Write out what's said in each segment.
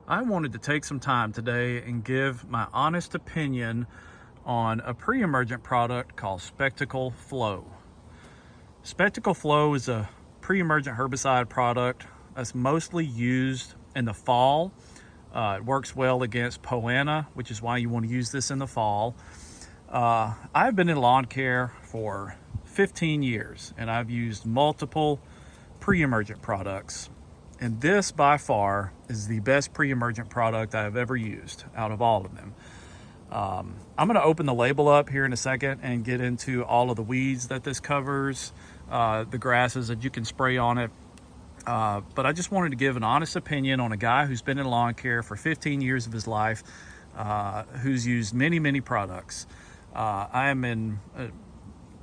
I wanted to take some time today and give my honest opinion on a pre-emergent product called Specticle Flo. Specticle Flo is a pre-emergent herbicide product that's mostly used in the fall. It works well against poana, which is why you want to use this in the fall. I've been in lawn care for 15 years and I've used multiple pre-emergent products. And this by far is the best pre-emergent product I've ever used out of all of them. I'm going to open the label up here in a second and get into all of the weeds that this covers, the grasses that you can spray on it. But I just wanted to give an honest opinion on a guy who's been in lawn care for 15 years of his life, who's used many products. I am in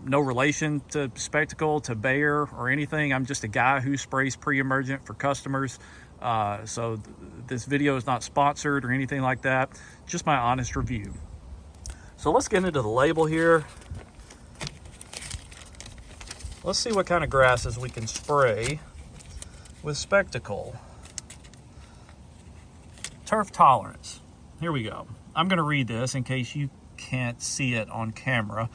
no relation to Specticle, to Bayer, or anything. I'm just a guy who sprays pre-emergent for customers. So this video is not sponsored or anything like that, just my honest review. So let's get into the label here. Let's see what kind of grasses we can spray with Specticle. Turf tolerance. Here we go. I'm going to read this in case you can't see it on camera.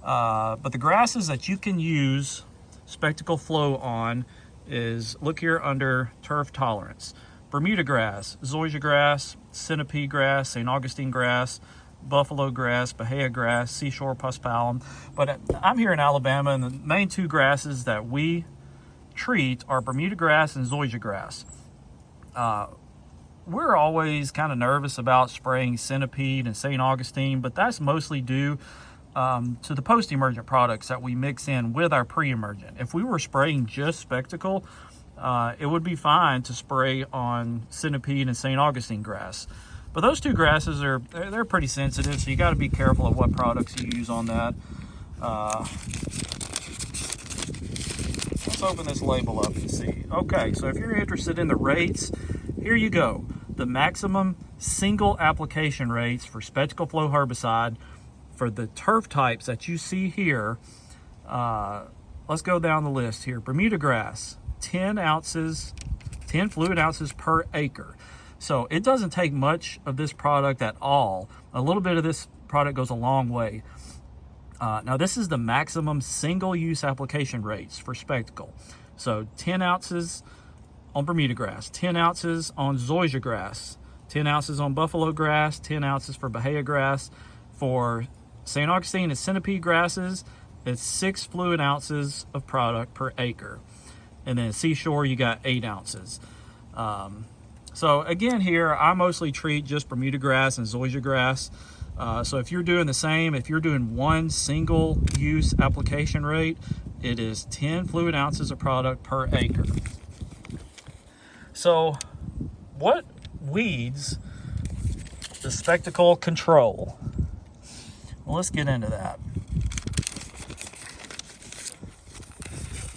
But the grasses that you can use Specticle Flo on is, look here under turf tolerance: Bermuda grass, zoysia grass, centipede grass, St. Augustine grass, buffalo grass, bahia grass, seashore paspalum. But I'm here in Alabama, and the main two grasses that we treat are Bermuda grass and zoysia grass. We're always kind of nervous about spraying centipede and St. Augustine, but that's mostly due to the post-emergent products that we mix in with our pre-emergent. If we were spraying just Specticle, it would be fine to spray on centipede and St. Augustine grass. But those two grasses they're pretty sensitive, so you got to be careful of what products you use on that. Let's open this label up and see. Okay, so if you're interested in the rates, here you go. The maximum single application rates for Specticle Flo herbicide for the turf types that you see here. Let's go down the list here. Bermuda grass, 10 fluid ounces per acre. So it doesn't take much of this product at all. A little bit of this product goes a long way. Now this is the maximum single use application rates for Specticle. So 10 ounces on Bermuda grass, 10 ounces on zoysia grass, 10 ounces on buffalo grass, 10 ounces for bahia grass. For St. Augustine and centipede grasses, it's 6 fluid ounces of product per acre. And then seashore, you got 8 ounces. So again here, I mostly treat just Bermuda grass and zoysia grass. So if you're doing the same, if you're doing one single use application rate, it is 10 fluid ounces of product per acre. So what weeds does Specticle control? Well, let's get into that.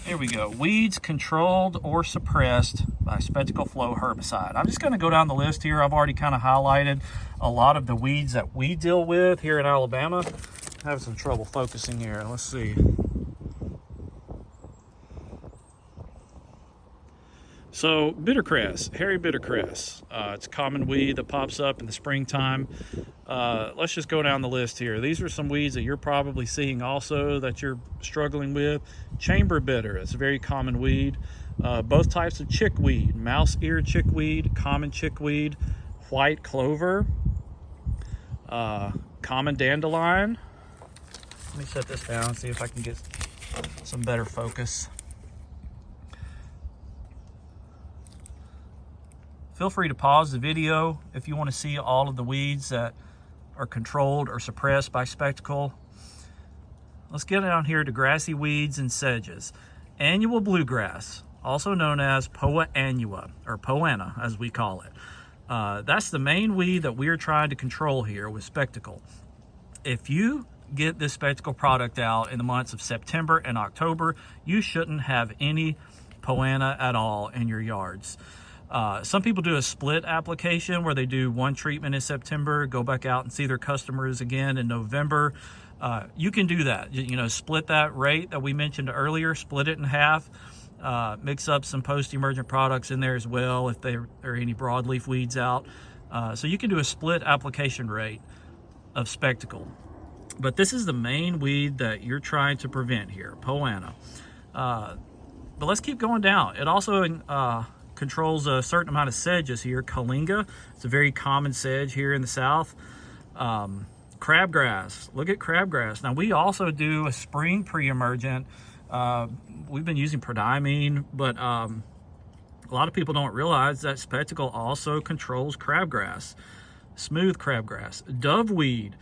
Here we go. Weeds controlled or suppressed by Specticle Flo herbicide. I'm just going to go down the list here. I've already kind of highlighted a lot of the weeds that we deal with here in Alabama. I'm having some trouble focusing here. Let's see. So bittercress, hairy bittercress. It's a common weed that pops up in the springtime. Let's just go down the list here. These are some weeds that you're probably seeing also that you're struggling with. Chamber bitter, it's a very common weed. Both types of chickweed: mouse ear chickweed, common chickweed, white clover, common dandelion. Let me set this down and see if I can get some better focus. Feel free to pause the video if you want to see all of the weeds that are controlled or suppressed by Specticle. Let's get down here to grassy weeds and sedges. Annual bluegrass, also known as Poa annua, or poana as we call it. That's the main weed that we're trying to control here with Specticle. If you get this Specticle product out in the months of September and October, you shouldn't have any poana at all in your yards. Some people do a split application where they do one treatment in September, go back out and see their customers again in November. You can do that, split that rate that we mentioned earlier, split it in half. Mix up some post-emergent products in there as well if there are any broadleaf weeds out. So you can do a split application rate of Specticle. But this is the main weed that you're trying to prevent here, Poa annua. But let's keep going down. It also controls a certain amount of sedges here. Kalinga, it's a very common sedge here in the South. Crabgrass, look at crabgrass. Now we also do a spring pre-emergent. We've been using prodiamine, but a lot of people don't realize that Specticle also controls crabgrass, smooth crabgrass. Doveweed,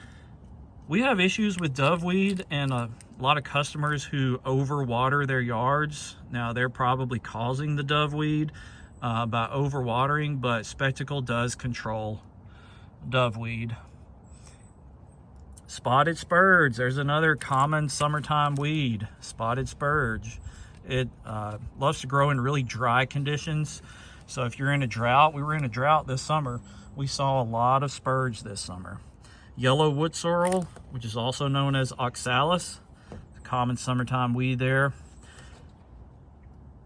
we have issues with doveweed and a lot of customers who overwater their yards. Now they're probably causing the doveweed by overwatering, but Specticle does control doveweed. Spotted spurge, there's another common summertime weed, spotted spurge. It loves to grow in really dry conditions. So if you're in a drought, we were in a drought this summer, we saw a lot of spurge this summer. Yellow wood sorrel, which is also known as oxalis, a common summertime weed there.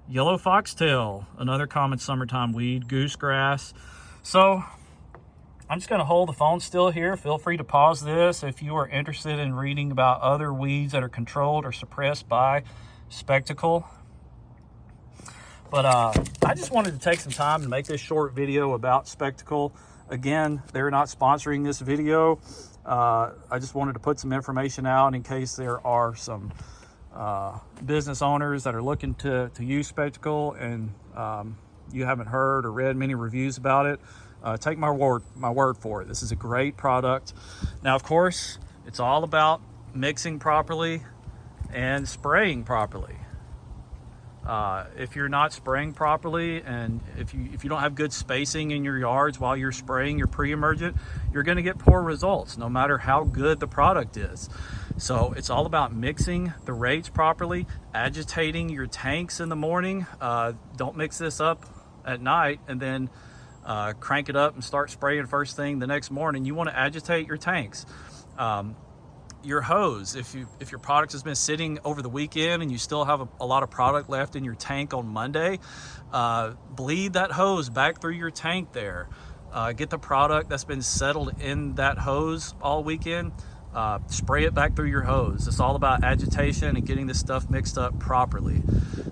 Yellow foxtail, another common summertime weed. Goosegrass. So I'm just going to hold the phone still here. Feel free to pause this if you are interested in reading about other weeds that are controlled or suppressed by Specticle. But I just wanted to take some time to make this short video about Specticle. Again, they're not sponsoring this video. I just wanted to put some information out in case there are some business owners that are looking to use Specticle and you haven't heard or read many reviews about it. Take my word for it. This is a great product. Now, of course, it's all about mixing properly and spraying properly. If you're not spraying properly and if you don't have good spacing in your yards while you're spraying your pre-emergent, you're going to get poor results no matter how good the product is. So it's all about mixing the rates properly, agitating your tanks in the morning. Don't mix this up at night and then crank it up and start spraying first thing the next morning. You want to agitate your tanks. Your hose, if your product has been sitting over the weekend and you still have a lot of product left in your tank on Monday, bleed that hose back through your tank there. Get the product that's been settled in that hose all weekend, spray it back through your hose. It's all about agitation and getting this stuff mixed up properly.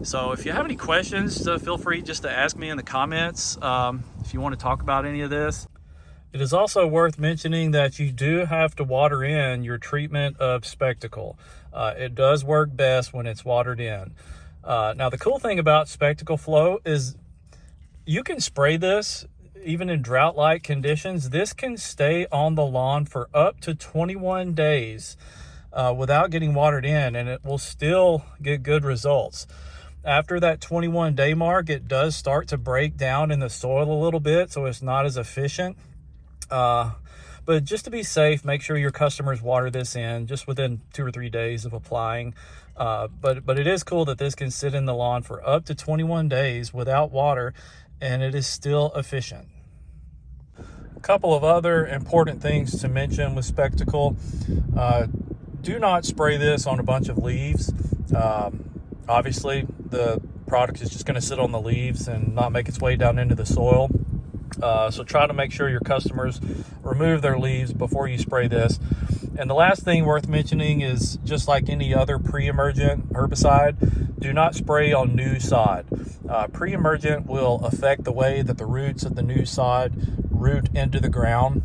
So if you have any questions, feel free just to ask me in the comments if you want to talk about any of this. It is also worth mentioning that you do have to water in your treatment of Specticle. It does work best when it's watered in. Now, the cool thing about Specticle Flo is you can spray this even in drought-like conditions. This can stay on the lawn for up to 21 days without getting watered in, and it will still get good results. After that 21-day mark, it does start to break down in the soil a little bit, so it's not as efficient. But just to be safe, make sure your customers water this in just within 2 or 3 days of applying. But it is cool that this can sit in the lawn for up to 21 days without water, and it is still efficient. A couple of other important things to mention with Specticle. Do not spray this on a bunch of leaves. Obviously, the product is just going to sit on the leaves and not make its way down into the soil. So try to make sure your customers remove their leaves before you spray this. And the last thing worth mentioning is, just like any other pre-emergent herbicide, do not spray on new sod. Pre-emergent will affect the way that the roots of the new sod root into the ground,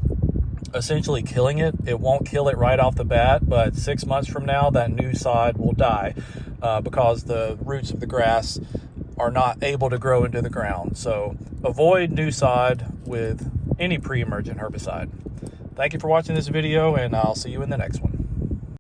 essentially killing it. It won't kill it right off the bat, but 6 months from now, that new sod will die because the roots of the grass are not able to grow into the ground. So avoid new sod with any pre-emergent herbicide. Thank you for watching this video, and I'll see you in the next one.